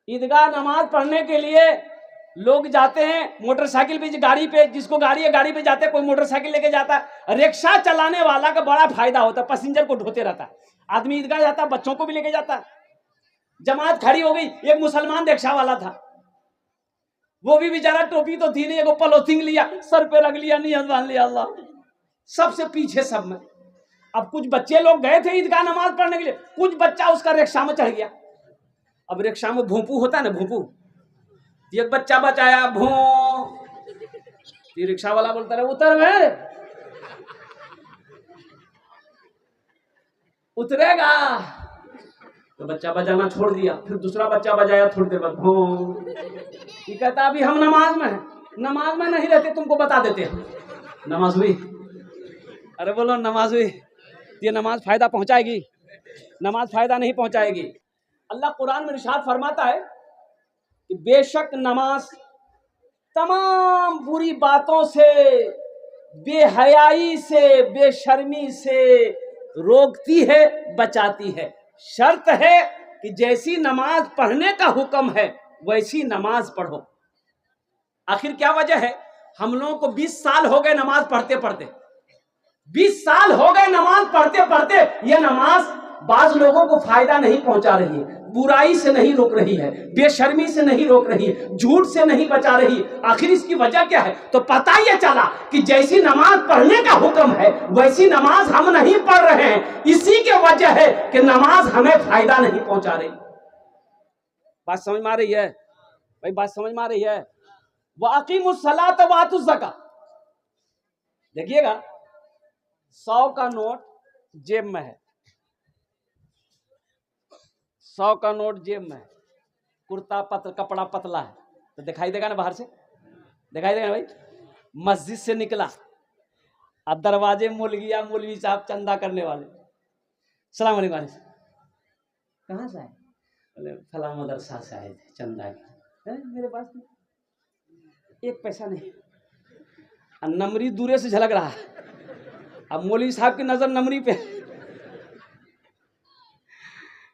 ईदगाह नमाज पढ़ने के लिए लोग जाते हैं मोटरसाइकिल पे, गाड़ी पे, जिसको गाड़ी है गाड़ी पे जाते हैं, कोई मोटरसाइकिल लेके जाता है। रिक्शा चलाने वाला का बड़ा फायदा होता है, पैसेंजर को ढोते रहता है। आदमी ईदगाह जाता है, बच्चों को भी लेके जाता है। जमात खड़ी हो गई, एक मुसलमान रिक्शा वाला था, वो भी बेचारा टोपी तो थी नहीं, एगो पॉलिथीन लिया, सर पे रख लिया, नियत बांध लिया, अल्लाह सबसे पीछे सब में। अब कुछ बच्चे लोग गए थे ईदगाह नमाज पढ़ने के लिए, कुछ बच्चा उसका रिक्शा में चढ़ गया। अब रिक्शा में भोंपू होता है ना, भोंपू, एक बच्चा बचाया, भों, रिक्शा वाला बोलता रहे उतर में, उतरेगा, तो बच्चा बजाना छोड़ दिया। फिर दूसरा बच्चा बजाया, थोड़ी देर बाद भों, ये कहता अभी हम नमाज में हैं। नमाज में नहीं रहते, तुमको बता देते हैं। नमाज हुई? अरे बोलो नमाज हुई? ये नमाज फायदा पहुंचाएगी? नमाज फायदा नहीं पहुंचाएगी। अल्लाह कुरान में इरशाद फरमाता है कि बेशक नमाज तमाम बुरी बातों से, बेहयाई से, बेशर्मी से रोकती है, बचाती है। शर्त है कि जैसी नमाज पढ़ने का हुक्म है वैसी नमाज पढ़ो। आखिर क्या वजह है? हम लोगों को 20 साल हो गए नमाज पढ़ते पढ़ते, 20 साल हो गए नमाज पढ़ते पढ़ते। ये नमाज बाज लोगों को फायदा नहीं पहुंचा रही है, बुराई से नहीं रोक रही है, बेशर्मी से नहीं रोक रही है, झूठ से नहीं बचा रही। आखिर इसकी वजह क्या है? तो पता ये चला कि जैसी नमाज पढ़ने का हुक्म है वैसी नमाज हम नहीं पढ़ रहे हैं। इसी के वजह है कि नमाज हमें फायदा नहीं पहुंचा रही। बात समझ में आ रही है भाई? बात समझ में आ रही है? वाक़िमुस्सलात व आतुज़ ज़का। देखिएगा, 100 का नोट जेब में है, 100 का नोट जेब में है, कुर्ता पतला, कपड़ा पतला है, तो दिखाई देगा ना, बाहर से दिखाई देगा ना भाई। मस्जिद से निकला, अब दरवाजे मुल गया, मौलवी साहब चंदा करने वाले, सलाम अलैकुम, कहाँ से आए? बोले फला मदरसा से आए थे, चंदा के। मेरे पास एक पैसा नहीं। नमरी दूरे से झलक रहा है, अब मौलवी साहब की नजर नमरी पे,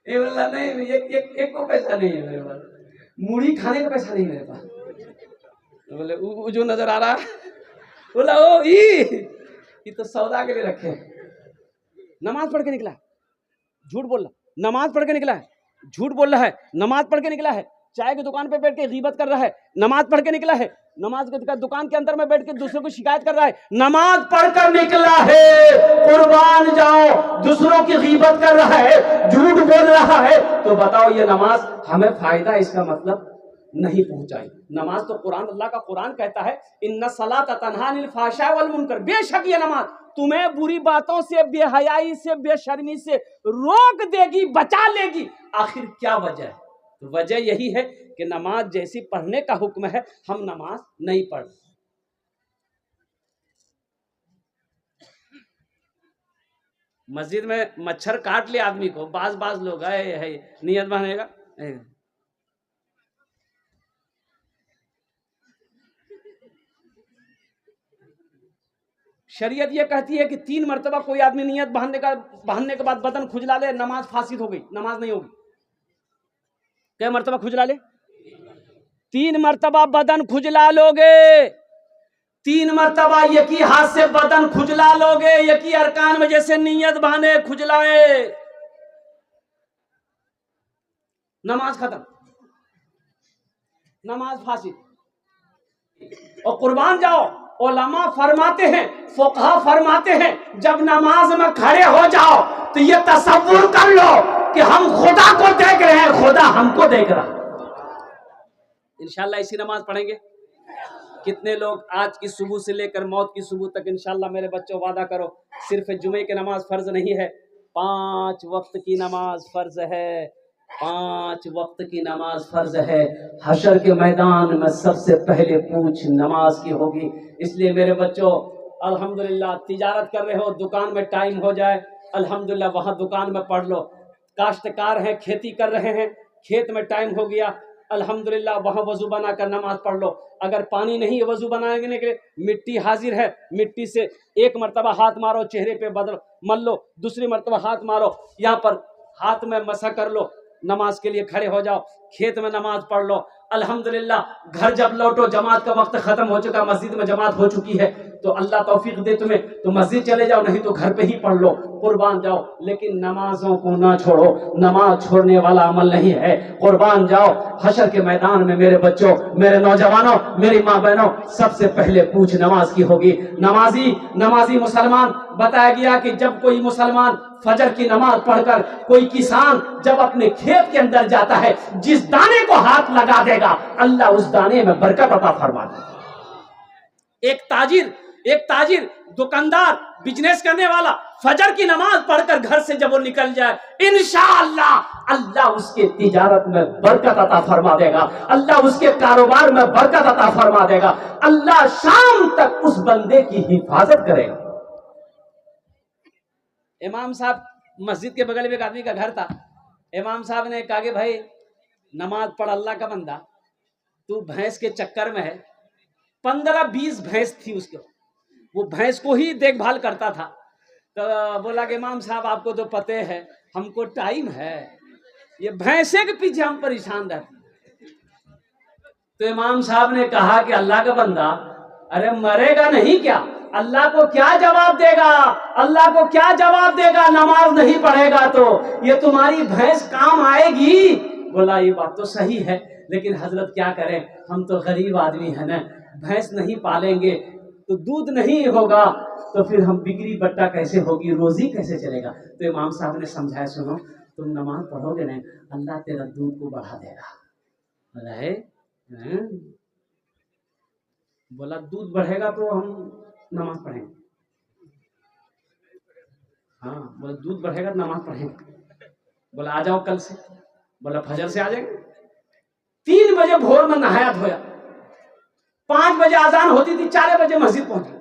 ये बोला नहीं, एक को पैसा नहीं है मेरे पास, मूढ़ी खाने का पैसा नहीं मेरे पास। तो बोले वो जो नजर आ रहा, बोला ओ ये तो सौदा के लिए रखे। नमाज पढ़ के निकला है, झूठ बोल रहा। नमाज पढ़ के निकला है, झूठ बोल रहा है। नमाज पढ़ के निकला है, चाय की दुकान पे बैठ के गीबत कर रहा है। नमाज पढ़ के निकला है, नमाज की दुकान के अंदर में बैठ के दूसरों को शिकायत कर रहा है। नमाज पढ़कर निकला है, कुर्बान जाओ, दूसरों की गीबत कर रहा है, झूठ बोल रहा है। तो बताओ ये नमाज हमें फायदा इसका मतलब नहीं पहुंचाई। नमाज तो कुरान, अल्लाह का कुरान कहता है इन्ना सलात तन्हा अनिल फाहशाइ वल मुनकर, बेशक ये नमाज तुम्हें बुरी बातों से, बेहयाई से, बेशर्मी से रोक देगी, बचा लेगी। आखिर क्या वजह है? वजह यही है कि नमाज जैसी पढ़ने का हुक्म है, हम नमाज नहीं पढ़। मस्जिद में मच्छर काट ले आदमी को, बाज लोग है नियत बनेगा। शरीयत ये कहती है कि 3 मरतबा कोई आदमी नियत बांधने के बाद बदन खुजला ले, नमाज फासिद हो गई, नमाज नहीं होगी। क्या मरतबा खुजला ले? 3 मरतबा बदन खुजला लोगे, 3 मरतबा एक ही हाथ से बदन खुजला लोगे, एक ही अरकान में जैसे नियत बांधे खुजलाए, नमाज खत्म, नमाज फासिद। और कुर्बान जाओ, उलमा फरमाते हैं, फुकहा फरमाते हैं, जब नमाज में खड़े हो जाओ तो ये तसव्वुर कर लो कि हम खुदा को देख रहे हैं, खुदा हमको देख रहा। इंशाल्लाह इसी नमाज पढ़ेंगे। कितने लोग आज की सुबह से लेकर मौत की सुबह तक, इंशाल्लाह मेरे बच्चों वादा करो, सिर्फ जुमे की नमाज फर्ज नहीं है, 5 वक्त की नमाज फर्ज है, 5 वक्त की नमाज फर्ज है। हशर के मैदान में सबसे पहले पूछ नमाज की होगी। इसलिए मेरे बच्चों, अल्हम्दुलिल्लाह तिजारत कर रहे हो, दुकान में टाइम हो जाए, अल्हम्दुलिल्लाह वहाँ दुकान में पढ़ लो। काश्तकार हैं, खेती कर रहे हैं, खेत में टाइम हो गया, अल्हम्दुलिल्लाह वहाँ वजू बनाकर नमाज पढ़ लो। अगर पानी नहीं है वजू बनाने के लिए, मिट्टी हाजिर है, मिट्टी से 1 मरतबा हाथ मारो, चेहरे पे बदल मल लो, दूसरी मरतबा हाथ मारो, यहाँ पर हाथ में मसा कर लो, नमाज के लिए खड़े हो जाओ। खेत में नमाज पढ़ लो। अल्हम्दुलिल्लाह घर जब लौटो, जमात का वक्त खत्म हो चुका, मस्जिद में जमात हो चुकी है, तो अल्लाह तौफीक दे तुम्हें तो मस्जिद चले जाओ, नहीं तो घर पे ही पढ़ लो, कुर्बान जाओ। लेकिन नमाजों को ना छोड़ो, नमाज छोड़ने वाला अमल नहीं है। कुर्बान जाओ हशर के मैदान में। मेरे बच्चों, मेरे नौजवानों, मेरी माँ बहनों, सबसे पहले पूछ नमाज की होगी। नमाजी मुसलमान, बताया गया कि जब कोई मुसलमान फजर की नमाज पढ़कर, कोई किसान जब अपने खेत के अंदर जाता है, जिस दाने को हाथ लगा देगा अल्लाह उस दाने में बरकत अता फरमा देगा। एक ताजिर दुकानदार, बिजनेस करने वाला फजर की नमाज पढ़कर घर से जब वो निकल जाए, इंशाअल्लाह अल्लाह उसके तिजारत में बरकत अता फरमा देगा, अल्लाह उसके कारोबार में बरकत अता फरमा देगा, अल्लाह शाम तक उस बंदे की हिफाजत करेगा। इमाम साहब, मस्जिद के बगल में एक आदमी का घर था। इमाम साहब ने कहा कि भाई नमाज पढ़, अल्लाह का बंदा, तू भैंस के चक्कर में है। 15-20 भैंस थी उसके, वो भैंस को ही देखभाल करता था। तो बोला कि इमाम साहब आपको तो पते है, हमको टाइम है, ये भैंसे के पीछे हम परेशान रहते। तो इमाम साहब ने कहा कि अल्लाह का बंदा, अरे मरेगा नहीं क्या? अल्लाह को क्या जवाब देगा? अल्लाह को क्या जवाब देगा? नमाज नहीं पढ़ेगा तो ये तुम्हारी भैंस काम आएगी? बोला ये बात तो सही है, लेकिन हजरत क्या करें, हम तो गरीब आदमी है ना, भैंस नहीं पालेंगे तो दूध नहीं होगा, तो फिर हम बिक्री बट्टा कैसे होगी, रोजी कैसे चलेगा? तो इमाम साहब ने समझाया, सुनो तुम नमाज पढ़ोगे ना, अल्लाह तेरा दूध को बढ़ा देगा। बोला दूध बढ़ेगा तो हम नमाज पढ़ेंगे। हाँ, बोला दूध बढ़ेगा तो नमाज पढ़ेंगे। बोला आ जाओ कल से। बोला फजर से आ जाएंगे। 3 बजे भोर में नहाया धोया, 5 बजे अजान होती थी, 4 बजे मस्जिद पहुंचा।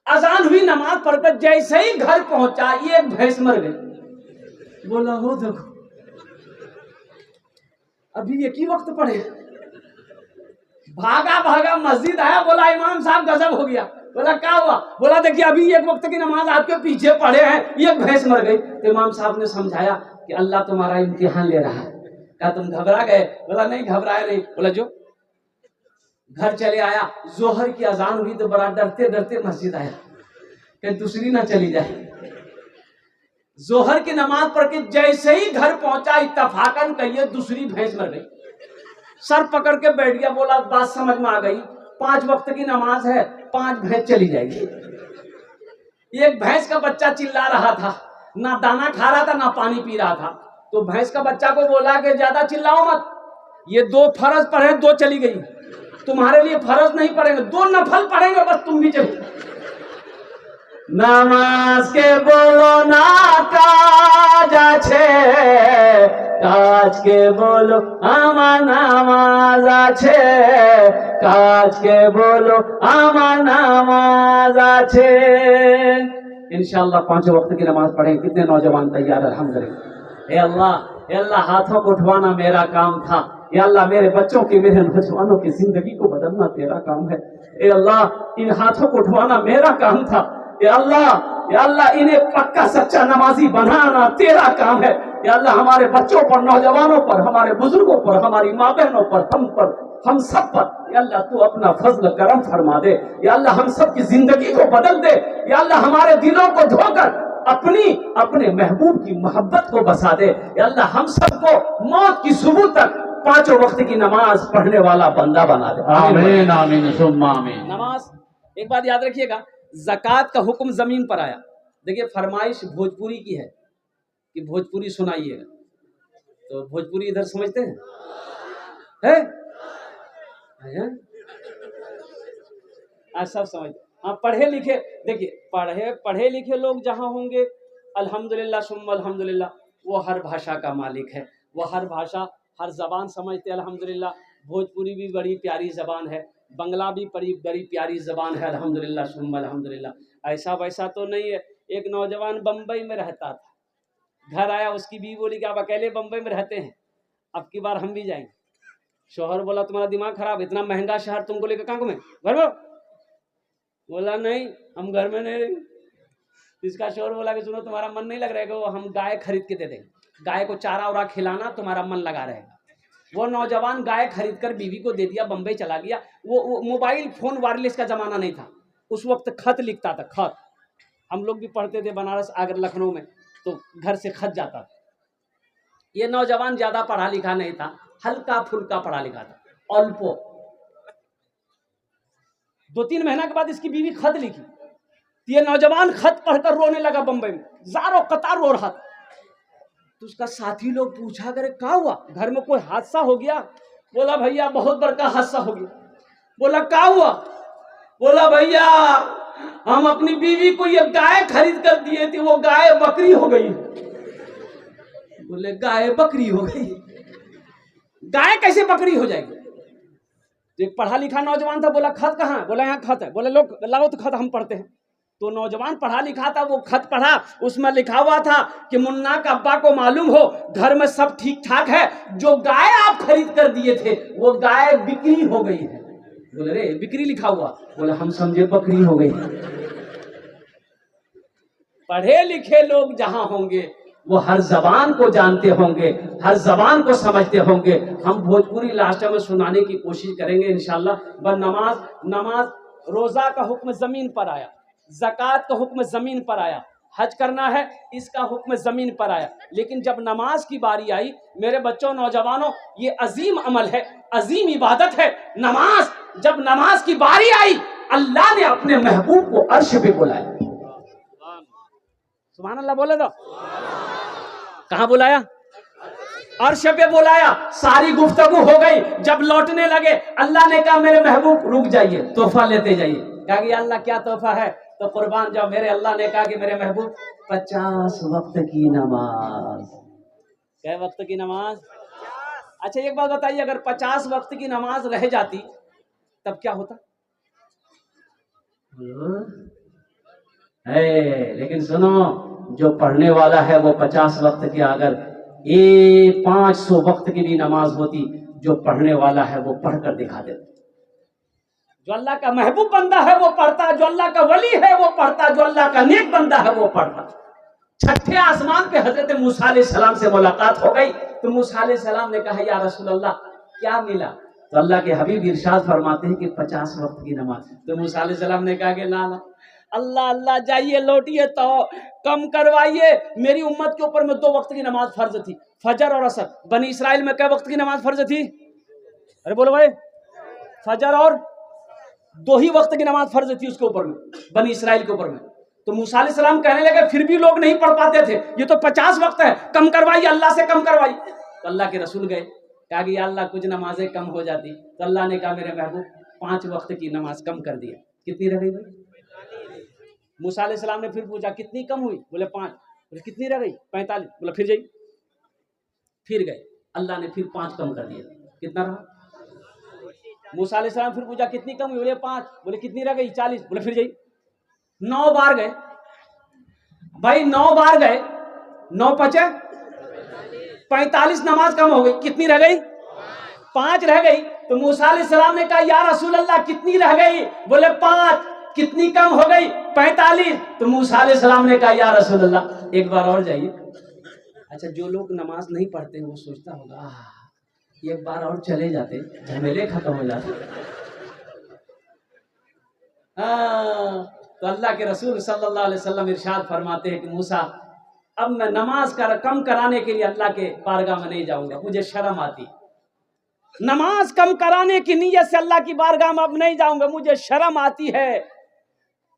अजान हुई, नमाज पढ़कर जैसे ही घर पहुंचा, एक भैंस मर गई। बोला हो देखो, अभी एक ही वक्त पढ़े। भागा मस्जिद आया, बोला इमाम साहब गजब हो गया। बोला क्या हुआ? बोला देखिए अभी एक वक्त की नमाज आपके पीछे पढ़े हैं, एक भैंस मर गई। तो इमाम साहब ने समझाया कि अल्लाह तुम्हारा इम्तिहान ले रहा है। क्या तुम घबरा गए? बोला नहीं घबराया नहीं। बोला जो घर चले आया, जोहर की अजान हुई तो बड़ा डरते डरते मस्जिद आया, कहीं दूसरी ना चली जाए। जोहर की नमाज पढ़ के जैसे ही घर पहुंचा, इत्तफाकन कहिए दूसरी भैंस मर गई। सर पकड़ के बैठ गया। बोला बात समझ में आ गई, 5 वक्त की नमाज है, 5 भैंस चली जाएगी। एक भैंस का बच्चा चिल्ला रहा था, ना दाना खा रहा था ना पानी पी रहा था। तो भैंस का बच्चा को बोला कि ज्यादा चिल्लाओ मत, ये 2 फर्ज पढ़े, 2 चली गई, तुम्हारे लिए फर्ज नहीं पढ़ेंगे, 2 नफल पढ़ेंगे, बस तुम भी चली। नमाज के बोलो ना काज आछे, काज के बोलो आमार नामाज आछे, काज के बोलो आमार नामाज आछे। इंशाअल्लाह 5 वक्त की नमाज पढ़ें। कितने नौजवान तैयार? अल्हम्दुलिल्लाह। ए अल्लाह हाथों को उठवाना मेरा काम था। ए अल्लाह मेरे बच्चों की, मेरे नौजवानों की जिंदगी को बदलना तेरा काम है। ए अल्लाह इन हाथों को उठवाना मेरा काम था। या अल्लाह इन्हें पक्का सच्चा नमाजी बनाना तेरा काम है। या अल्लाह हमारे बच्चों पर, नौजवानों पर, हमारे बुजुर्गों पर, हमारी माँ बहनों पर, हम सब पर या अल्लाह तू अपना फजल करम फरमा दे। या अल्लाह हम सब की जिंदगी को बदल दे। या अल्लाह हमारे दिलों को धोकर अपने महबूब की मोहब्बत को बसा दे। या अल्लाह हम सबको मौत की सुबह तक 5 वक्त की नमाज पढ़ने वाला बंदा बना दे। आमीन आमीन सुम्मा आमीन। नमाज, एक बात याद रखिएगा, ज़कात का हुक्म जमीन पर आया। देखिए फरमाइश भोजपुरी की है कि भोजपुरी सुनाइएगा, तो भोजपुरी इधर समझते हैं? सब समझते। हाँ, पढ़े लिखे, देखिए पढ़े लिखे लोग जहाँ होंगे, अल्हम्दुलिल्लाह सुम्मा अल्हम्दुलिल्लाह, वो हर भाषा का मालिक है, वो हर भाषा, हर जबान समझते। अल्हम्दुलिल्लाह भोजपुरी भी बड़ी प्यारी जबान है, बंगला भी बड़ी प्यारी जबान है। अल्हम्दुलिल्लाह सुम्मा अल्हम्दुलिल्लाह। ऐसा वैसा तो नहीं है। एक नौजवान बम्बई में रहता था, घर आया, उसकी बीवी बोली कि आप अकेले बम्बई में रहते हैं, अब की बार हम भी जाएंगे। शोहर बोला तुम्हारा दिमाग खराब, इतना महंगा शहर तुमको लेकर कहाँ घूमे, घर में? बोला नहीं, हम घर में नहीं रहेंगे। इसका शोहर बोला कि सुनो तुम्हारा मन नहीं लग रहा है, हम गाय खरीद के दे देंगे। गाय को चारा वारा खिलाना, तुम्हारा मन लगा रहेगा। वो नौजवान गाय खरीद कर बीवी को दे दिया, बम्बई चला गया। वो मोबाइल फोन वायरलेस का जमाना नहीं था, उस वक्त खत लिखता था, खत। हम लोग भी पढ़ते थे बनारस आगर लखनऊ में, तो घर से खत जाता था। ये नौजवान ज्यादा पढ़ा लिखा नहीं था, हल्का फुल्का पढ़ा लिखा था, अल्पो। 2-3 महीना के बाद इसकी बीवी खत लिखी, ये नौजवान खत पढ़कर रोने लगा, बम्बई में जारो कतार रो रहा था। तो उसका साथी लोग पूछा, करे क्या हुआ, घर में कोई हादसा हो गया? बोला भैया बहुत बड़का हादसा हो गया। बोला क्या हुआ? बोला भैया हम अपनी बीवी को ये गाय खरीद कर दिए थे, वो गाय बकरी हो गई। बोले गाय बकरी हो गई? गाय कैसे बकरी हो जाएगी? तो एक पढ़ा लिखा नौजवान था, बोला खत कहाँ है? बोला यहाँ खत है। बोले लोग लाओ तो खत हम पढ़ते हैं। तो नौजवान पढ़ा लिखा था, वो खत पढ़ा, उसमें लिखा हुआ था कि मुन्ना का अब्बा को मालूम हो घर में सब ठीक ठाक है, जो गाय आप खरीद कर दिए थे वो गाय बिक्री हो गई है। बोले रे बिक्री लिखा हुआ? बोले हम समझे बकरी हो गई। पढ़े लिखे लोग जहां होंगे वो हर जबान को जानते होंगे, हर जबान को समझते होंगे। हम भोजपुरी लास्ट में सुनाने की कोशिश करेंगे इंशाल्लाह। बस नमाज रोजा का हुक्म जमीन पर आया, ज़कात का हुक्म जमीन पर आया, हज करना है इसका हुक्म जमीन पर आया। लेकिन जब नमाज की बारी आई, मेरे बच्चों नौजवानों, ये अजीम अमल है, अजीम इबादत है नमाज। जब नमाज की बारी आई, अल्लाह ने अपने महबूब को अर्श पे बुलाया। सुभान अल्लाह बोले तो। कहां बुलाया? अर्श पे बुलाया। सारी गुफ्तगू हो गई। जब लौटने लगे, अल्लाह ने कहा मेरे महबूब रुक जाइए, तोहफा लेते जाइए। कहा कि अल्लाह क्या तोहफा है? तो कुर्बान जाओ। मेरे अल्लाह ने कहा कि मेरे महबूब 50 वक्त की नमाज। क्या वक्त की नमाज? अच्छा एक बात बताइए, अगर 50 वक्त की नमाज रह जाती तब क्या होता? लेकिन सुनो, जो पढ़ने वाला है वो 50 वक्त की, अगर 500 वक्त की भी नमाज होती, जो पढ़ने वाला है वो पढ़कर दिखा देता। जो अल्लाह का महबूब बंदा है वो पढ़ता, जो अल्लाह का वली है वो पढ़ता, जो अल्लाह का नेक बंदा है वो पढ़ता। छठे आसमान पे हजरत मूसा अलैहिस्सलाम से मुलाकात हो गई। तो मूसा अलैहिस्सलाम ने कहा या रसूल अल्लाह क्या मिला? तो अल्लाह के हबीब इरशाद फरमाते हैं कि 50 वक्त की नमाज। तो मूसा अलैहिस्सलाम ने कहा कि ना अल्लाह अल्लाह जाइए लौटिए तो कम करवाइए। मेरी उम्मत के ऊपर में 2 वक्त की नमाज फर्ज थी, फजर और असर। बनी इसराइल में क्या वक्त की नमाज फर्ज थी? अरे बोलो भाई, फजर और 2 ही वक्त की नमाज फर्ज थी उसके ऊपर में, बनी इसराइल के ऊपर में। तो मूसा अलैहिस्सलाम कहने लगे फिर भी लोग नहीं पढ़ पाते थे, ये तो 50 वक्त है, कम करवाइए, अल्लाह से कम करवाइए। तो अल्लाह के रसूल गए, कहा कि अल्लाह कुछ नमाजें कम हो जाती। तो अल्लाह ने कहा मेरे महबूब 5 वक्त की नमाज कम कर दिया। कितनी रह गई भाई? मूसा अलैहिस्सलाम ने फिर पूछा कितनी कम हुई? बोले 5। बोले कितनी रह गई? 45। बोला फिर जाइए। फिर गए, अल्लाह ने फिर 5 कम कर दिया। कितना रहा? मूसा अलैहिस्सलाम फिर पूछा कितनी कम हुई? बोले 5। बोले कितनी रह गई? 40। बोले फिर जाइए। 9 बार गए भाई, 9 बार गए, 9 पचे 45 नमाज कम हो गई। कितनी रह गई? 5 रह गई। तो मूसा अलैहिस्सलाम ने कहा या रसूल अल्लाह कितनी रह गई? बोले 5। कितनी कम हो गई? 45। तो मूसा अलैहिस्सलाम ने कहा या रसूल अल्लाह एक बार और जाइए। अच्छा, जो लोग नमाज नहीं पढ़ते वो सोचता होगा एक बार और चले जाते, झमेले खत्म हो जाते। तो अल्लाह के रसूल सल्लल्लाहु अलैहि वसल्लम इरशाद फरमाते हैं कि मूसा अब मैं नमाज कम कराने के लिए अल्लाह के बारगाह में नहीं जाऊंगा, मुझे शर्म आती। नमाज कम कराने की नीयत से अल्लाह की बारगाह में अब नहीं जाऊंगा, मुझे शर्म आती है।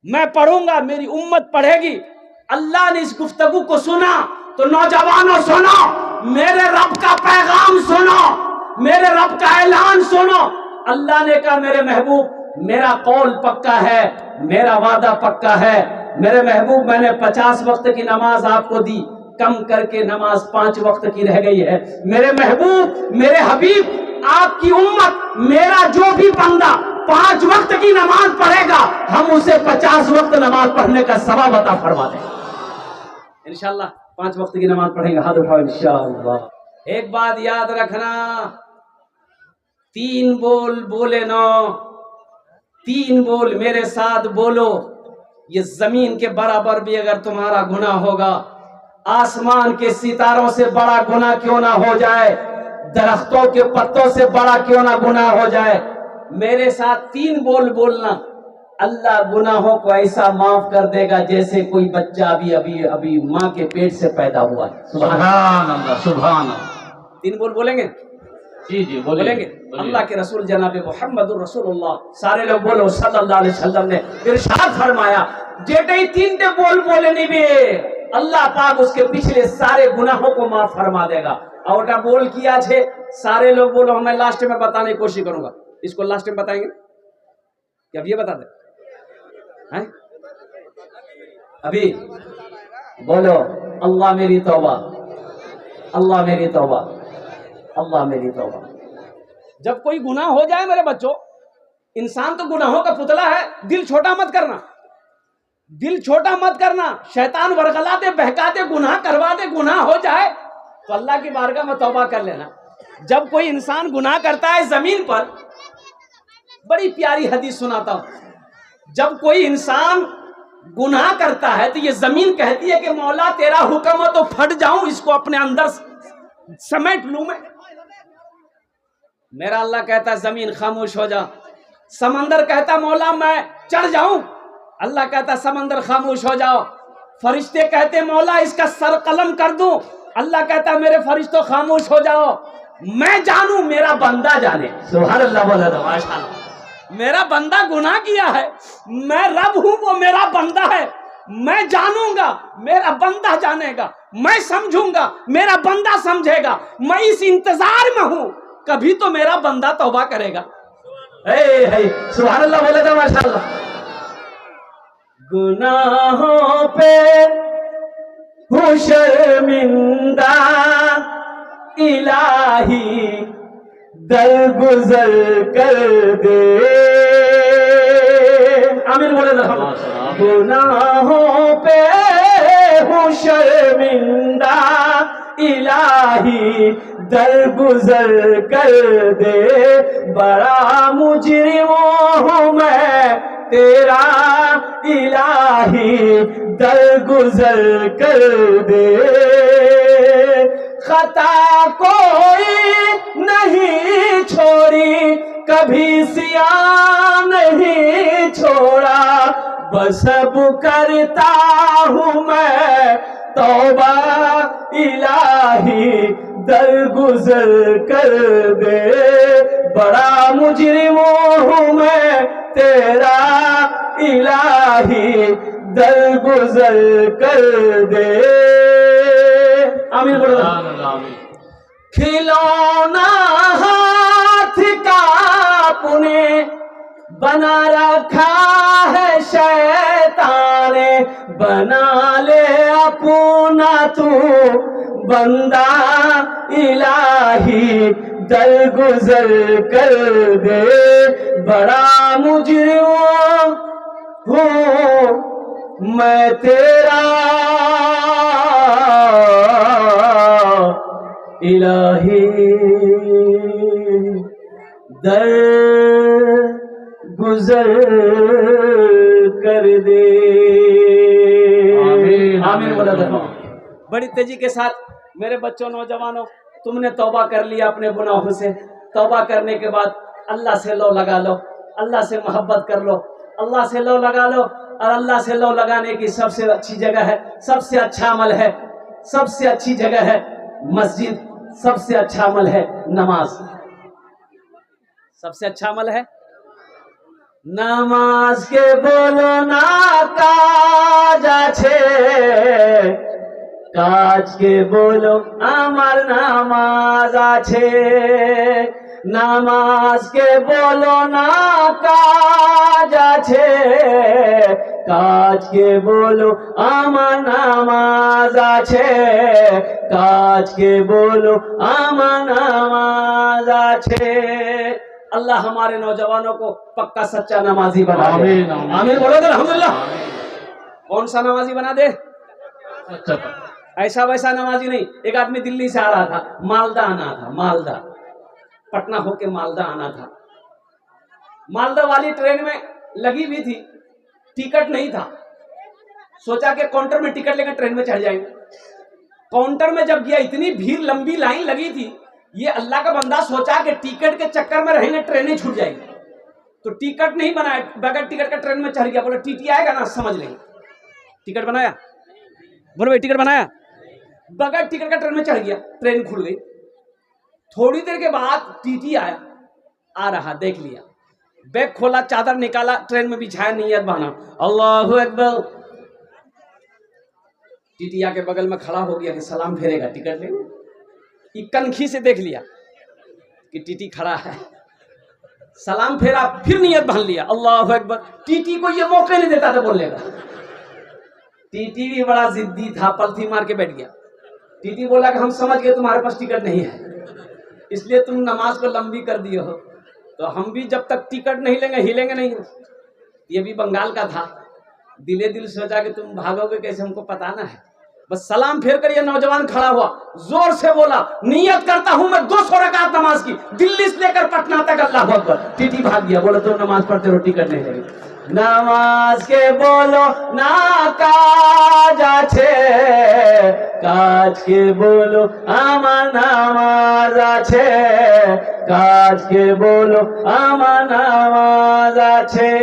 मैं पढ़ूंगा, मेरी उम्मत पढ़ेगी। अल्लाह ने इस गुफ्तगू को सुना। तो नौजवानों सुनो, मेरे रब का पैगाम सुनो, मेरे रब का ऐलान सुनो। अल्लाह ने कहा मेरे महबूब मेरा कौल पक्का है, मेरा वादा पक्का है। मेरे महबूब मैंने 50 वक्त की नमाज आपको दी, कम करके नमाज 5 वक्त की रह गई है। मेरे महबूब, मेरे हबीब, आपकी उम्मत, मेरा जो भी बंदा 5 वक्त की नमाज पढ़ेगा, हम उसे 50 वक्त नमाज पढ़ने का सवाब अता फरमा देंगे इंशाअल्लाह। 5 वक्त की नमाज पढ़ेंगे, हाथ उठाओ इंशाअल्लाह। एक बात याद रखना, 3 बोल बोले ना, 3 बोल मेरे साथ बोलो। ये जमीन के बराबर भी अगर तुम्हारा गुनाह होगा, आसमान के सितारों से बड़ा गुनाह क्यों ना हो जाए, दरख्तों के पत्तों से बड़ा क्यों ना गुनाह हो जाए, मेरे साथ 3 बोल बोलना, अल्लाह गुनाहों को ऐसा माफ कर देगा जैसे कोई बच्चा अभी अभी अभी माँ के पेट से पैदा हुआ है। सुभान अल्लाह, सुभान अल्लाह। 3 बोल बोलेंगे? जी जी बोलेंगे। अल्लाह के रसूल जनाब मोहम्मदुर रसूलुल्लाह सारे लोग बोलो सल्लल्लाहु अलैहि वसल्लम ने इरशाद फरमाया, जेटे 3 बोल बोले नहीं भी अल्लाह पाक उसके पिछले सारे गुनाहों को माफ फरमा देगा। और बोल किया छे सारे लोग बोलो, मैं लास्ट में बताने की कोशिश करूंगा। इसको लास्ट में बताएंगे क्या? अब ये बता दे हैं? अभी बोलो अल्लाह मेरी तौबा, अल्लाह मेरी तौबा, अल्लाह मेरी तौबा। जब कोई गुनाह हो जाए मेरे बच्चों, इंसान तो गुनाहों का पुतला है, दिल छोटा मत करना, दिल छोटा मत करना। शैतान वरगलाते बहकाते गुनाह करवाते, गुनाह हो जाए तो अल्लाह की बारगाह में तौबा कर लेना। जब कोई इंसान गुनाह करता है जमीन पर, बड़ी प्यारी हदीस सुनाता हूं, जब कोई इंसान गुनाह करता है तो ये जमीन कहती है कि मौला तेरा हुक्म हो तो फट जाऊं, इसको अपने अंदर समेट लूं मैं। मेरा अल्लाह कहता है जमीन खामोश हो जा। समंदर कहता मौला मैं चढ़ जाऊं, अल्लाह कहता समंदर खामोश हो जाओ। फरिश्ते कहते मौला इसका सर कलम कर दूं, अल्लाह कहता मेरे फरिश्तों खामोश हो जाओ, मैं जानूं मेरा बंदा जाने। सुभान अल्लाह, बोला तो माशाअल्लाह। मेरा बंदा गुनाह किया है, मैं रब हूं, वो मेरा बंदा है, मैं जानूंगा मेरा बंदा जानेगा, मैं समझूंगा मेरा बंदा समझेगा, मैं इस इंतजार में हूं कभी तो मेरा बंदा तौबा करेगा। सुभान अल्लाह, बोले तो माशाअल्लाह। गुनाहों पे हूँ शर्मिंदा इलाही दरगुजर कर दे। आमीन बोले ना। गुनाहों पे हूँ शर्मिंदा इलाही दरगुजर कर दे, बड़ा मुजरिमों हूँ मैं तेरा इलाही दरगुजर कर दे। खता कोई नहीं छोड़ी कभी सिया नहीं छोड़ा, बस अब करता हूँ मैं तौबा इलाही दरगुजर कर दे, बड़ा मुजरिमों हूँ मैं तेरा इलाही दरगुजर कर दे। आमीन बोलो। खिलौना हाथ का पुने बना रखा है शैतान ने, बना ले अपना तू बंदा इलाही दरगुजर कर दे, बड़ा मुजरिम हूँ मैं तेरा इलाही दर गुजर कर दे। आमीन बोला था। बड़ी तेजी के साथ मेरे बच्चों नौजवानों, तुमने तौबा कर लिया अपने गुनाहों से। तौबा करने के बाद अल्लाह से लो लगा लो, अल्लाह से मोहब्बत कर लो, अल्लाह से लो लगा लो। और अल्लाह से लो लगाने की सबसे अच्छी जगह है, सबसे अच्छा अमल है, सबसे अच्छी जगह है मस्जिद, सबसे अच्छा अमल है नमाज, सबसे अच्छा अमल है नमाज। के बोलो ना काज आछे, काज के बोलो আমার নামাজ আছে, নামাজ के बोलो ना काज আছে, কাজ के बोलो আমার নামাজ আছে, কাজ के बोलो আমার नामाज আছে। अल्लाह हमारे नौजवानों को पक्का सच्चा नमाजी बना दे। आमीन बोलो तो अल्हम्दुलिल्लाह। कौन सा नमाजी बना दे? ऐसा वैसा नमाजी नहीं। एक आदमी दिल्ली से आ रहा था, मालदा आना था, मालदा, पटना होके मालदा आना था। मालदा वाली ट्रेन में लगी हुई थी, टिकट नहीं था। सोचा कि काउंटर में टिकट लेकर ट्रेन में चढ़ जाएंगे। काउंटर में जब गया, इतनी भीड़, लंबी लाइन लगी थी। ये अल्लाह का बंदा सोचा कि टिकट के चक्कर में रहेंगे ट्रेनें छूट जाएगी, तो टिकट नहीं बनाया, बगैर टिकट का ट्रेन में चढ़ गया। बोले टीटी आएगा ना समझ लेंगे। टिकट बनाया, बोलो भाई टिकट बनाया, बगैर टिकट का ट्रेन में चढ़ गया, ट्रेन खुल गई। थोड़ी देर के बाद टीटी आया, आ रहा, देख लिया, बैग खोला, चादर निकाला, ट्रेन में बिछाया, नियत बना, अल्लाहु अकबर। टीटी आके बगल में खड़ा हो गया कि सलाम फेरेगा, टिकट ले। कनखी से देख लिया कि टीटी खड़ा है, सलाम फेरा, फिर नियत बांध लिया, अल्लाहु अकबर। टीटी को ये मौका नहीं देता था बोलने का। टीटी भी बड़ा जिद्दी था, पलथी मार के बैठ गया। टीटी बोला कि हम समझ गए तुम्हारे पास टिकट नहीं है, इसलिए तुम नमाज को लंबी कर दिए हो, तो हम भी जब तक टिकट नहीं लेंगे हिलेंगे नहीं। ये भी बंगाल का था, दिले दिल सोचा कि तुम भागोगे कैसे, हमको पता ना है। बस सलाम फेर कर ये नौजवान खड़ा हुआ, जोर से बोला, नियत करता हूं मैं 200 रकात नमाज की, दिल्ली से लेकर पटना तक, अल्लाह अकबर। टीटी भाग गया, बोला तुम नमाज पढ़ते रहो, टिकट नहीं लगी। नमाज के बोलो ना काज आछे, काज के बोलो आमा नामाज आछे, काज के बोलो आमा नामाज आछे।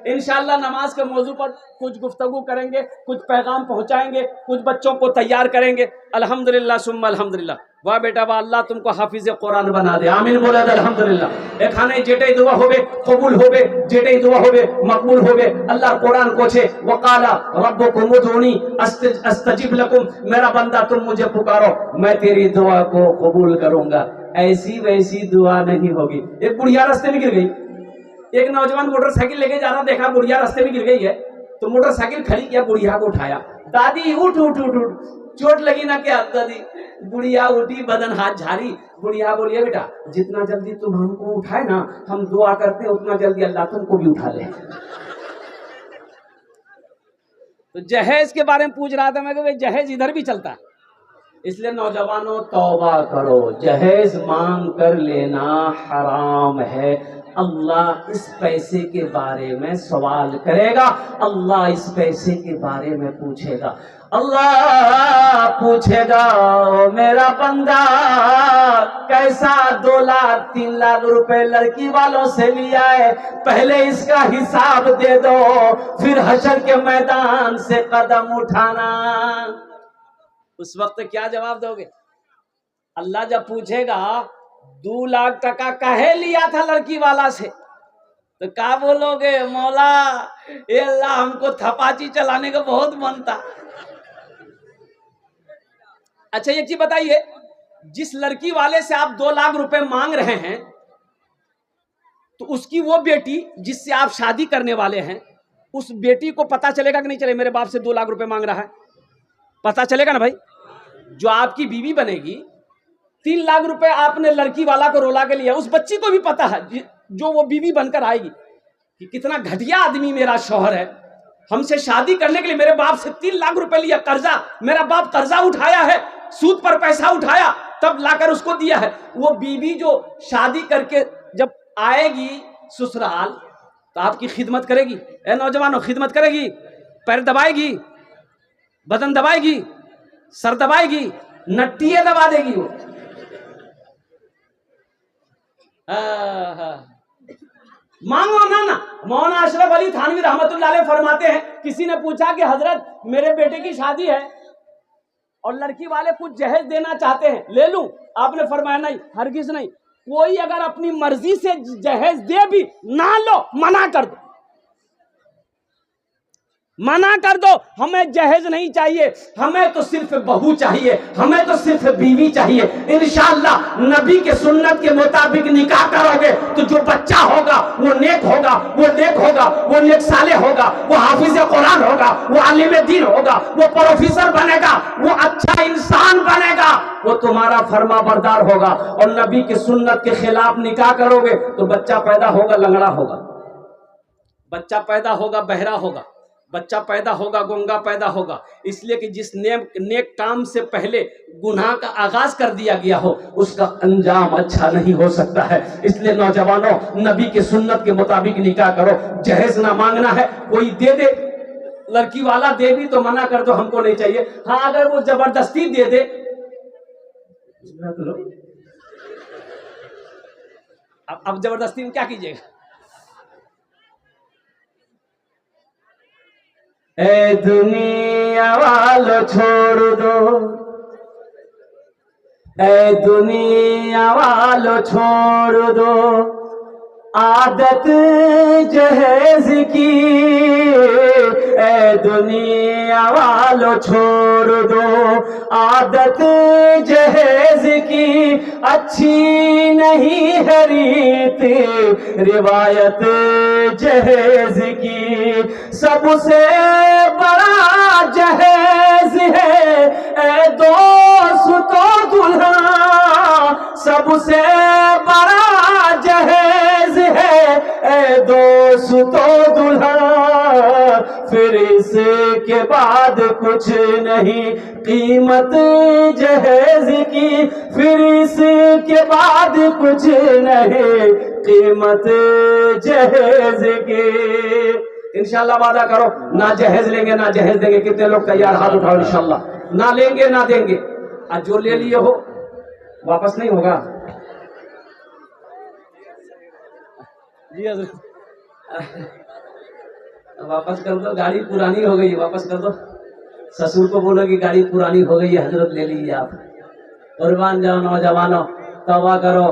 इंशाअल्लाह नमाज के मौजू पर कुछ गुफ्तगू करेंगे, कुछ पैगाम पहुंचाएंगे, कुछ बच्चों को तैयार करेंगे। अल्हम्दुलिल्लाह सुम्मा अल्हम्दुलिल्लाह। वाह बेटा वाह, अल्लाह तुमको हाफिज कुरान बना दे, आमीन बोले अल्हम्दुलिल्लाह। एखाने जेटे दुआ होबे कबूल होबे, जेटे दुआ होबे मकबूल होबे। अल्लाह कुरान को छे वकाला रब्बुकुम उदूनी अस्तजिब लकुम, मेरा बंदा तुम मुझे पुकारो, मैं तेरी दुआ को कबूल करूंगा। ऐसी वैसी दुआ नहीं होगी। एक बुढ़िया रास्ते में गिर गई, एक नौजवान मोटरसाइकिल लेके जा रहा, देखा बुढ़िया रास्ते में गिर गई है, तो मोटरसाइकिल खड़ी किया, बुढ़िया को उठाया, दादी उठ उठ उठ उठ, चोट लगी ना क्या दादी? बुढ़िया उठी, बदन हाथ झाड़ी। बुढ़िया बोलिए बेटा जितना जल्दी तुम हमको उठाए ना, हम दुआ करते हैं उतना जल्दी अल्लाह तुमको भी उठा ले। तो जहेज के बारे में पूछ रहा था मैं कि भाई जहेज इधर भी चलता है, इसलिए नौजवानों तौबा करो, जहेज मांग कर लेना हराम है। अल्लाह इस पैसे के बारे में सवाल करेगा, अल्लाह इस पैसे के बारे में पूछेगा। अल्लाह पूछेगा मेरा बंदा कैसा 2 लाख 3 लाख रुपए लड़की वालों से लिया है, पहले इसका हिसाब दे दो, फिर हशर के मैदान से कदम उठाना। उस वक्त क्या जवाब दोगे? अल्लाह जब पूछेगा 2 लाख टका काहे लिया था लड़की वाला से, तो क्या बोलोगे? मौला ये अल्लाह हमको थपाची चलाने का बहुत मन था। अच्छा एक चीज बताइए, जिस लड़की वाले से आप 2 लाख रुपए मांग रहे हैं, तो उसकी वो बेटी जिससे आप शादी करने वाले हैं, उस बेटी को पता चलेगा कि नहीं चले मेरे बाप से 2 लाख रुपए मांग रहा है? पता चलेगा ना भाई। जो आपकी बीवी बनेगी, 3 लाख रुपए आपने लड़की वाला को रोला के लिया, उस बच्ची को भी पता है जो वो बीवी बनकर आएगी कि कितना घटिया आदमी मेरा शौहर है, हमसे शादी करने के लिए मेरे बाप से 3 लाख रुपए लिया, कर्जा, मेरा बाप कर्जा उठाया है, सूद पर पैसा उठाया, तब लाकर उसको दिया है। वो बीवी जो शादी करके जब आएगी ससुराल, तो आपकी खिदमत करेगी। ए नौजवानों, खिदमत करेगी, पैर दबाएगी, बदन दबाएगी, सर दबाएगी, नट्टियां दबा देगी वो। मांगो ना। मौलाना अशरफ अली थानवी रहमतुल्लाह अलैह फरमाते हैं, किसी ने पूछा कि हजरत मेरे बेटे की शादी है और लड़की वाले कुछ जहेज देना चाहते हैं, ले लूं? आपने फरमाया नहीं, हरगिज नहीं। कोई अगर अपनी मर्जी से जहेज दे भी ना लो, मना कर दो, मना कर दो। हमें जहेज नहीं चाहिए, हमें तो सिर्फ बहू चाहिए, हमें तो सिर्फ बीवी चाहिए। इंशाअल्लाह नबी के सुन्नत के मुताबिक निकाह करोगे तो जो बच्चा होगा वो नेक होगा, वो नेक होगा, वो नेक साले होगा, वो हाफिज कुरान होगा, वो आलिम दीन होगा, वो प्रोफेसर बनेगा, वो अच्छा इंसान बनेगा, वो तुम्हारा फर्मा बरदार होगा। और नबी की सुन्नत के खिलाफ निकाह करोगे तो बच्चा पैदा होगा लंगड़ा होगा, बच्चा पैदा होगा बहरा होगा, बच्चा पैदा होगा गूंगा पैदा होगा। इसलिए कि जिस नेक काम से पहले गुनाह का आगाज कर दिया गया हो, उसका अंजाम अच्छा नहीं हो सकता है। इसलिए नौजवानों, नबी के सुन्नत के मुताबिक निकाह करो। जहेज ना मांगना है, कोई दे दे, लड़की वाला दे भी तो मना कर दो, हमको नहीं चाहिए। हाँ, अगर वो जबरदस्ती दे दे तो अब जबरदस्ती में क्या कीजिएगा? ए दुनिया वालों छोड़ दो, ए दुनिया वालों छोड़ दो आदत जहेज की, ए दुनिया वालों छोड़ दो आदत जहेज की, अच्छी नहीं है रीत रिवायत जहेज की, सबसे बड़ा जहेज है ए दोस्तों दुल्हा, सबसे बड़ा जहेज है ए दोस्तों दुल्हा, फिर इसके बाद कुछ नहीं कीमत जहेज की, फिर इसके बाद कुछ नहीं कीमत जहेज की। इंशाल्लाह वादा करो, ना जहेज लेंगे ना जहेज देंगे। कितने लोग तैयार? हाथ उठाओ। इंशाल्लाह ना लेंगे ना देंगे। आज जो ले लिए हो वापस नहीं होगा जी हजरत, वापस कर दो, गाड़ी पुरानी हो गई, वापस कर दो। ससुर को बोलो कि गाड़ी पुरानी हो गई है हजरत, ले लीजिए आप। कुर्बान जाओ नौजवानों, तौबा करो,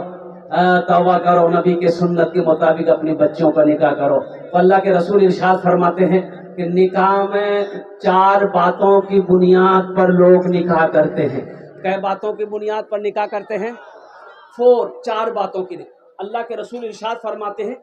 तौबा करो, नबी के सुन्नत के मुताबिक अपनी बच्चियों का निकाह करो। अल्लाह के रसूल इरशाद फरमाते हैं कि निकाह में 4 बातों की बुनियाद पर लोग निकाह करते हैं। कै बातों की बुनियाद पर निकाह करते हैं? 4 बातों की। अल्लाह के रसूल इरशाद फरमाते हैं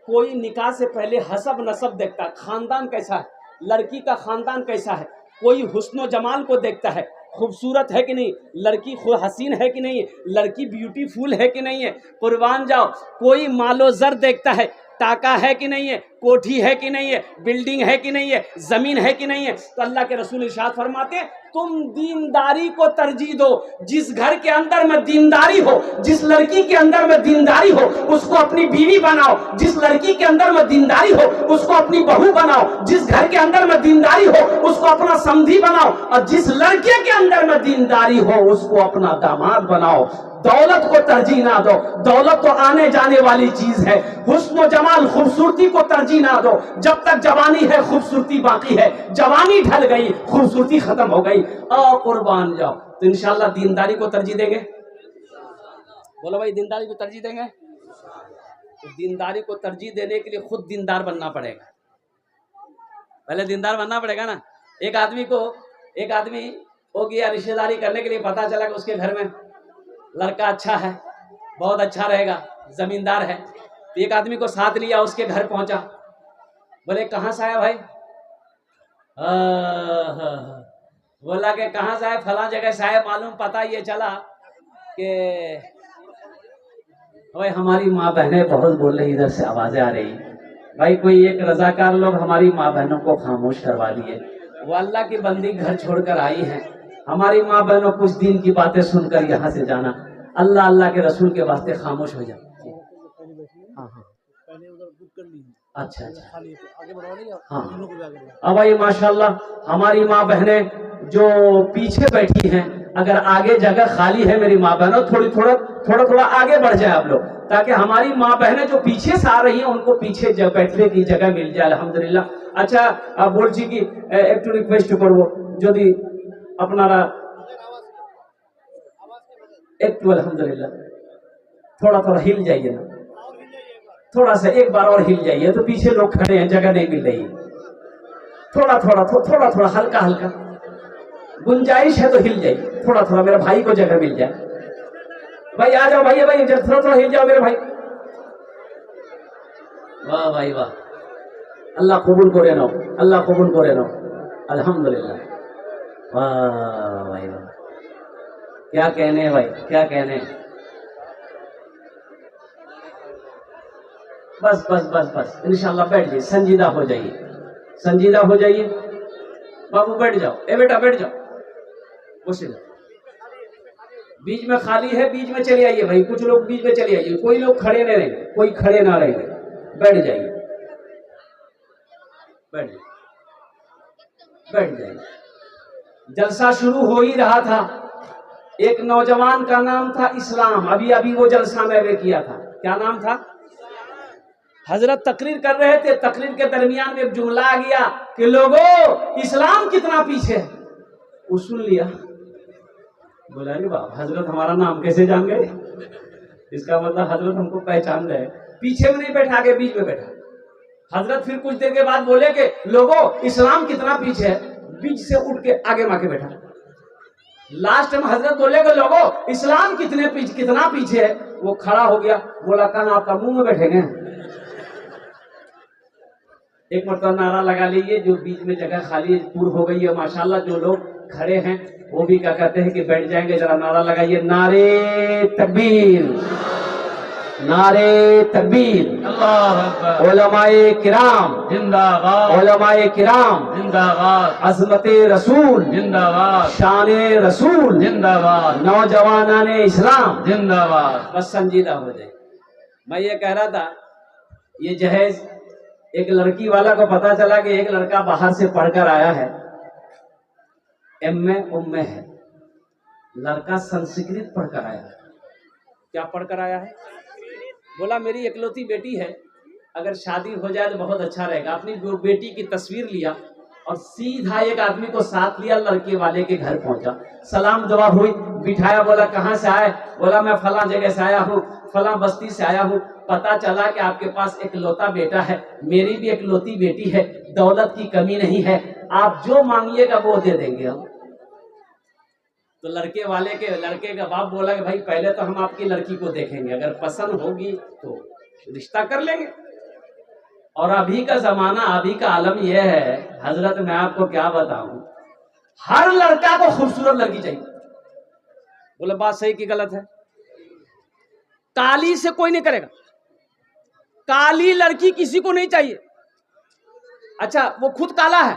कोई निकाह से पहले हसब नसब देखता है, खानदान कैसा है, लड़की का खानदान कैसा है। कोई हुस्न जमाल को देखता है, खूबसूरत है कि नहीं, लड़की हसीन है कि नहीं, लड़की ब्यूटीफुल है कि नहीं है। कुर्बान जाओ, कोई मालो ज़र देखता है, टाका है कि नहीं है, कोठी है कि नहीं है, बिल्डिंग है कि नहीं है, जमीन है कि नहीं है। तो अल्लाह के रसूल इरशाद फरमाते हैं तुम दीनदारी को तरजीह दो। जिस घर के अंदर में दीनदारी हो, जिस लड़की के अंदर में दीनदारी हो, उसको अपनी बीवी बनाओ। जिस लड़की के अंदर में दीनदारी हो, उसको अपनी बहू बनाओ। जिस घर के अंदर में दीनदारी हो, उसको अपना समधी बनाओ। और जिस लड़के के अंदर में दीनदारी हो, उसको अपना दामाद बनाओ। दौलत को तरजीह ना दो, दौलत तो आने जाने वाली चीज है। हुस्न जमाल खूबसूरती को तरजीह ना दो। जब तक जवानी है खूबसूरती बाकी है, जवानी ढल गई खूबसूरती खत्म हो गई। कुर्बान जाओ। तो इंशाल्लाह दीनदारी को तरजीह देंगे। बोलो भाई, दीनदारी को तरजीह देंगे। तो दीनदारी को तरजीह देने के लिए खुद दीनदार बनना पड़ेगा। पहले दीनदार बनना पड़ेगा ना। एक आदमी हो गया रिश्तेदारी करने के लिए, पता चला कि उसके घर में लड़का अच्छा है, बहुत अच्छा रहेगा, जमींदार है। तो एक आदमी को साथ लिया, उसके घर पहुंचा। बोले कहाँ से आया भाई? बोला कि कहाँ से आया? फला जगह से आया। मालूम पता ये चला कि भाई हमारी माँ बहनें बहुत बोल रही, इधर से आवाजें आ रही। भाई कोई एक रजाकार लोग हमारी माँ बहनों को खामोश करवा दिए। वो अल्लाह की बंदी घर छोड़कर आई हैं। हमारी माँ बहनों कुछ दिन की बातें सुनकर यहाँ से जाना। अल्लाह अल्लाह के रसूल के वास्ते खामोश हो जाओ। हाँ हाँ, अच्छा अच्छा, अब भाई माशाल्लाह हमारी माँ बहनें जो पीछे बैठी हैं, अगर आगे जगह खाली है मेरी माँ बहनों, थोड़ा आगे बढ़ जाए आप लोग, ताकि हमारी माँ बहनें जो पीछे से आ रही हैं उनको पीछे बैठने की जगह मिल जाए। अल्हम्दुलिल्लाह। अच्छा बोलছি কি একটু রিকোয়েস্ট করব, যদি আপনারা একটু अल्हम्दुलिल्लाह थोड़ा हिल जाइए ना, थोड़ा सा एक बार और हिल जाइए। तो पीछे लोग खड़े हैं, जगह नहीं मिल रही है। थोड़ा हल्का गुंजाइश है तो हिल जाइए। थोड़ा मेरे भाई को जगह मिल जाए। भाई आ जाओ भाई, थोड़ा हिल जाओ मेरे भाई। वाह भाई वाह, अल्लाह कबूल करे नाओ, अल्लाह कबूल करे नाओ। अल्हम्दुलिल्लाह। वाह भाई वाह, क्या कहने भाई, क्या कहने। बस इंशाल्लाह बैठ जाइए, संजीदा हो जाइए। बाबू बैठ जाओ, ए बेटा बैठ जाओ। बीच में खाली है, बीच में चले आइए भाई। कुछ लोग बीच में चले आइए, कोई लोग खड़े नहीं रहेंगे, कोई खड़े ना रहेंगे। बैठ जाइए। बैठ जाइए। जलसा शुरू हो ही रहा था। एक नौजवान का नाम था इस्लाम, अभी अभी वो जलसा में वे किया था। क्या नाम था? हजरत तकरीर कर रहे थे, तकरीर के दरमियान में एक जुमला आ गया कि लोगों इस्लाम कितना पीछे है। वो सुन लिया, बोला अरे बाप, हजरत हमारा नाम कैसे जान गए? इसका मतलब हजरत हमको पहचान रहे। पीछे में नहीं बैठा, आगे बीच में बैठा। हजरत फिर कुछ देर के बाद बोले कि लोगों इस्लाम कितना पीछे है, बीच से उठ के आगे माके बैठा। लास्ट में हजरत बोले कि लोगों इस्लाम कितना पीछे है। वो खड़ा हो गया, बोला कान आपका मुंह में बैठेंगे। एक मरतबा नारा लगा लीजिए, जो बीच में जगह खाली पूर्ण हो गई है माशाल्लाह, जो लोग खड़े हैं वो भी क्या कहते हैं कि बैठ जाएंगे। जरा नारा लगाइए, नारे तकबीर, नारे तकबीर। अल्लाह अकबर। उलमाए किराम जिंदाबाद, उलमाए किराम जिंदाबाद, अज़मते रसूल जिंदाबाद, शाने रसूल जिंदाबाद, नौजवानाने इस्लाम जिंदाबाद। बस संजीदा हो जाए। मैं ये कह रहा था, ये जहेज एक लड़की वाला को पता चला कि एक लड़का बाहर से पढ़कर आया है, एम.ए. है। लड़का संस्कृत पढ़कर आया है। क्या पढ़कर आया है? बोला मेरी इकलौती बेटी है, अगर शादी हो जाए तो बहुत अच्छा रहेगा। अपनी बेटी की तस्वीर लिया और सीधा एक आदमी को साथ लिया, लड़के वाले के घर पहुंचा, सलाम दुआ हुई, बिठाया, बोला कहाँ से आए? बोला मैं फला जगह से आया हूँ, फला बस्ती से आया हूँ। पता चला कि आपके पास इकलौता बेटा है, मेरी भी इकलौती बेटी है, दौलत की कमी नहीं है, आप जो मांगिएगा वो दे देंगे हम। तो लड़के का बाप बोला कि भाई पहले तो हम आपकी लड़की को देखेंगे, अगर पसंद होगी तो रिश्ता कर लेंगे। और अभी का जमाना, अभी का आलम यह है हजरत, मैं आपको क्या बताऊं, हर लड़का को खूबसूरत लड़की चाहिए। बोले बात सही कि गलत है? काली से कोई नहीं करेगा, काली लड़की किसी को नहीं चाहिए। अच्छा वो खुद काला है,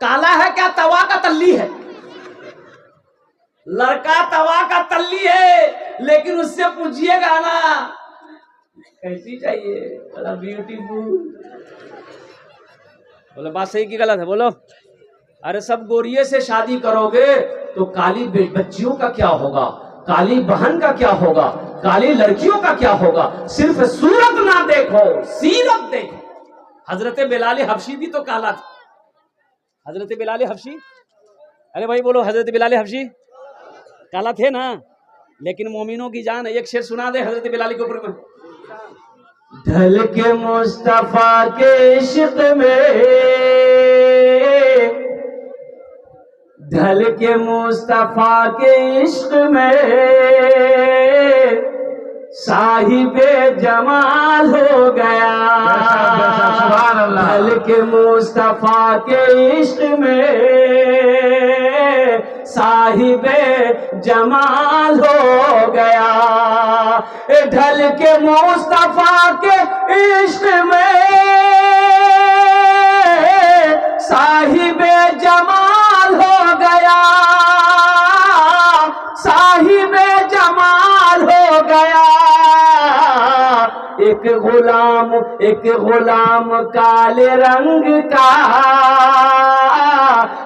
काला है क्या? तवा का तल्ली है। लड़का तवा का तल्ली है, लेकिन उससे पूछिएगा ना कैसी चाहिए, बोला ब्यूटीफुल। बोले बात सही कि गलत है? बोलो। अरे सब गोरिये से शादी करोगे तो काली बच्चियों का क्या होगा, काली बहन का क्या होगा, काली लड़कियों का क्या होगा? सिर्फ सूरत ना देखो, सीरत देखो। हजरत बिलाल हबशी भी तो काला था। हजरत बिलाल हबशी, अरे भाई बोलो, हजरत बिलाल हबशी काला थे ना, लेकिन मोमिनों की जान है। एक शेर सुना दे हजरत बिलाल के ऊपर में। ढल के मुस्तफा के इश्क में, ढल के मुस्तफा के इश्क में साहिबे जमाल हो गया। सुभान अल्लाह। ढल के मुस्तफा के इश्क में साहिबे जमाल हो गया। ढल के मुस्तफा के इश्क में साहिबे जमाल हो गया, साहिबे जमाल हो गया। एक गुलाम काले रंग का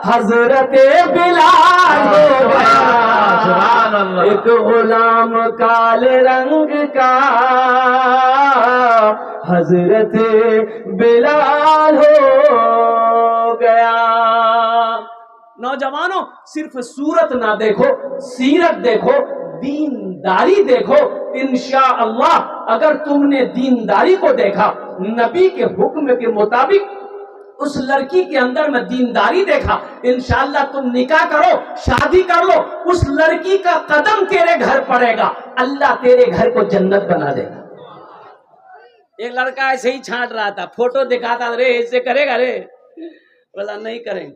हजरत बिलाल हो गया। सुभान अल्लाह। एक गुलाम काले रंग का हजरत बिलाल हो गया। नौजवानों सिर्फ सूरत ना देखो, सीरत देखो, दीनदारी देखो। इंशाअल्लाह अगर तुमने दीनदारी को देखा, नबी के हुक्म के मुताबिक उस लड़की के अंदर में दीनदारी देखा, इंशाअल्लाह तुम निकाह करो, शादी कर लो, उस लड़की का कदम तेरे घर पड़ेगा, अल्लाह तेरे घर को जन्नत बना देगा। एक लड़का ऐसे ही छांट रहा था, फोटो दिखाता, रे ऐसे करेगा रे? बोला नहीं करेंगे।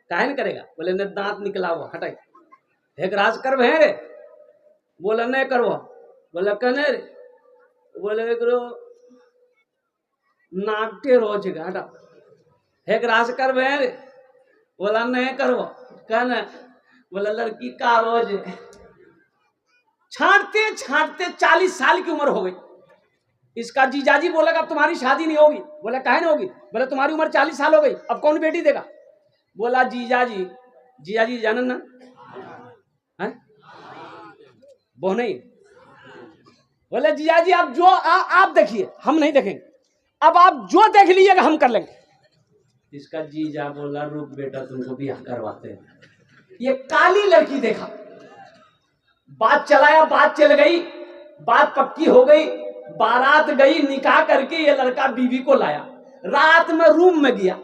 काहे नहीं करेगा? बोले ने दांत निकला हुआ, हटाई। एक राज कर है रे? बोला नहीं करवा। बोला कने रे? बोले करो नाकटे रोज हटा। एक राज कर रे? बोला नहीं करवा। कहने बोला लड़की का रोज। छांटते छांटते 40 साल की उम्र हो गई। इसका जीजाजी बोला अब तुम्हारी शादी नहीं होगी। बोला काहे नहीं होगी? बोला तुम्हारी उम्र 40 साल हो गई, अब कौन बेटी देगा? बोला जीजा जी जानन ना है वो नहीं। बोले जीजा जी आप जो आप देखिए, हम नहीं देखेंगे, अब आप जो देख लीजिएगा हम कर लेंगे। इसका जीजा बोला रुक बेटा तुमको ब्याह करवाते हैं। ये काली लड़की देखा, बात चलाया, बात चल गई, बात पक्की हो गई, बारात गई, निकाह करके ये लड़का बीवी को लाया। रात में रूम में गया,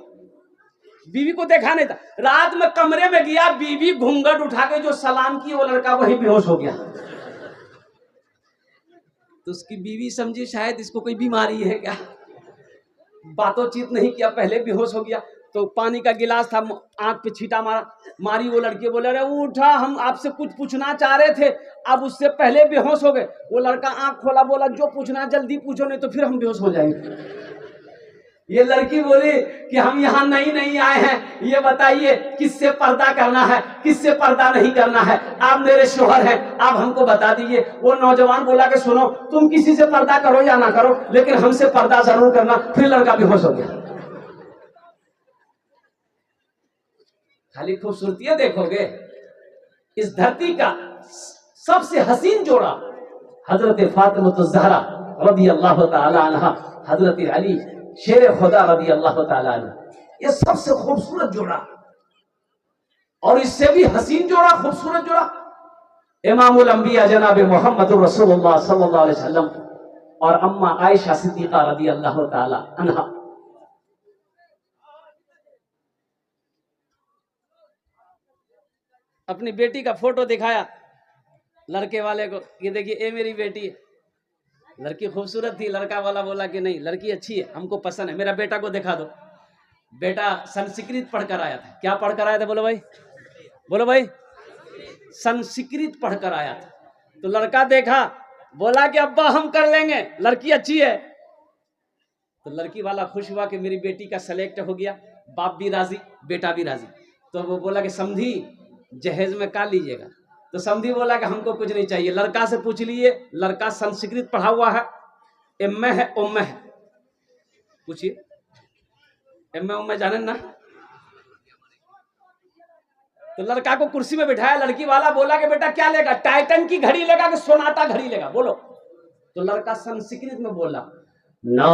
बीवी को देखा नहीं था, रात में कमरे में गया, बीवी घूंघट उठा के जो सलाम की वो लड़का वही बेहोश हो गया। तो उसकी बीवी समझी शायद इसको कोई बीमारी है क्या, बातों-चीत नहीं किया, पहले बेहोश हो गया। तो पानी का गिलास था, आंख पे छींटा मारी वो लड़की। बोले अरे उठा, हम आपसे कुछ पूछना चाह रहे थे, अब उससे पहले बेहोश हो गए। वो लड़का आंख खोला, बोला जो पूछना जल्दी पूछो नहीं तो फिर हम बेहोश हो जाएंगे। ये लड़की बोली कि हम यहाँ नहीं आए हैं, ये बताइए किससे पर्दा करना है, किससे पर्दा नहीं करना है, आप मेरे शोहर हैं, आप हमको बता दीजिए। वो नौजवान बोला कि सुनो तुम किसी से पर्दा करो या ना करो, लेकिन हमसे पर्दा जरूर करना। फिर लड़का बेहोश हो गया। खाली खूबसूरती देखोगे, इस धरती का सबसे हसीन जोड़ा हजरत फातिमा ज़हरा रज़ी अल्लाह ताला अन्हा, हजरत अली शेर खुदा रज़ी अल्लाह ताला अन्हु, ये सबसे खूबसूरत जोड़ा। और इससे भी हसीन जोड़ा, खूबसूरत जोड़ा इमामुल अंबिया जनाब मोहम्मद रसूलुल्लाह सल्लल्लाहु अलैहि वसल्लम और अम्मा आयशा सिद्दीका रज़ी अल्लाह ताला अन्हा। अपनी बेटी का फोटो दिखाया लड़के वाले को, ये देखिए ये मेरी बेटी है। लड़की खूबसूरत थी, लड़का वाला बोला कि नहीं लड़की अच्छी है, हमको पसंद है, मेरा बेटा को दिखा दो। बेटा संस्कृत पढ़कर आया था। क्या पढ़कर आया था बोलो भाई, बोलो भाई, संस्कृत पढ़कर आया था। तो लड़का देखा, बोला कि अब्बा हम कर लेंगे, लड़की अच्छी है। तो लड़की वाला खुश हुआ कि मेरी बेटी का सेलेक्ट हो गया, बाप भी राजी, बेटा भी राजी। तो वो बोला कि समधी जहेज में का लीजिएगा। तो समधी बोला कि हमको कुछ नहीं चाहिए, लड़का से पूछ लिए, लड़का संस्कृत पढ़ा हुआ है, एम.ए. है, उम्मे है, पूछिए एम.ए. उम्मे जाने ना। तो लड़का को कुर्सी में बिठाया, लड़की वाला बोला कि बेटा क्या लेगा, टाइटन की घड़ी लेगा कि सोनाटा घड़ी लेगा, बोलो। तो लड़का संस्कृत में बोला ना,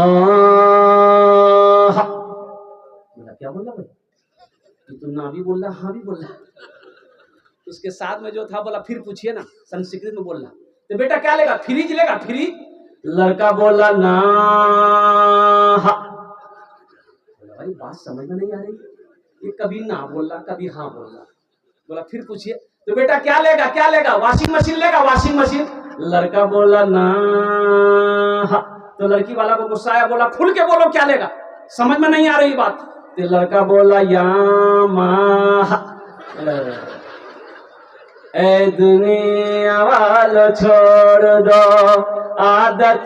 बोला क्या बोला भाई, तो ना भी बोल रहा, हाँ भी बोल रहा। उसके साथ में जो था बोला फिर पूछिए ना, संस्कृत में बोलना। तो बेटा क्या लेगा, फ्रिज लेगा, फ्रिज। लड़का बोला ना, बोला भाई बात समझ में नहीं आ रही, ये कभी ना बोल रहा कभी हाँ बोल रहा। बोला फिर पूछिए। तो बेटा क्या लेगा, क्या लेगा, वॉशिंग मशीन लेगा, वॉशिंग मशीन। लड़का बोला ना। तो लड़की वाला को गुस्सा आया, बोला खुल के बोलो क्या लेगा, समझ में नहीं आ रही बात। तो लड़का बोला यामा। ए दुनिया वालों छोड़ दो आदत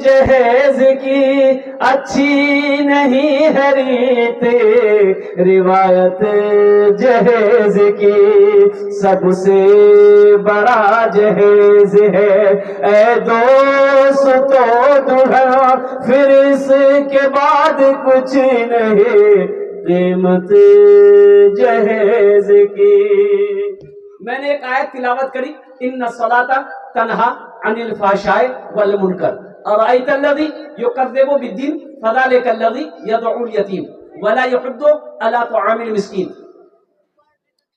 जहेज की, अच्छी नहीं है रीत रिवायत जहेज की, सबसे बड़ा जहेज है ए दोस्तों दुल्हा, फिर इसके बाद कुछ नहीं कीमत जहेज की। मैंने एक आयत तिलावत करी, इन्ना सलाता तन्हा अनिल फाशाए वल मुनकर, और आयतल्लज़ी युकज़्ज़िबु बिद्दीन फज़ालिकल्लज़ी यदउल यतीम वला यहुद्दु अला तुआमिल मिस्कीन।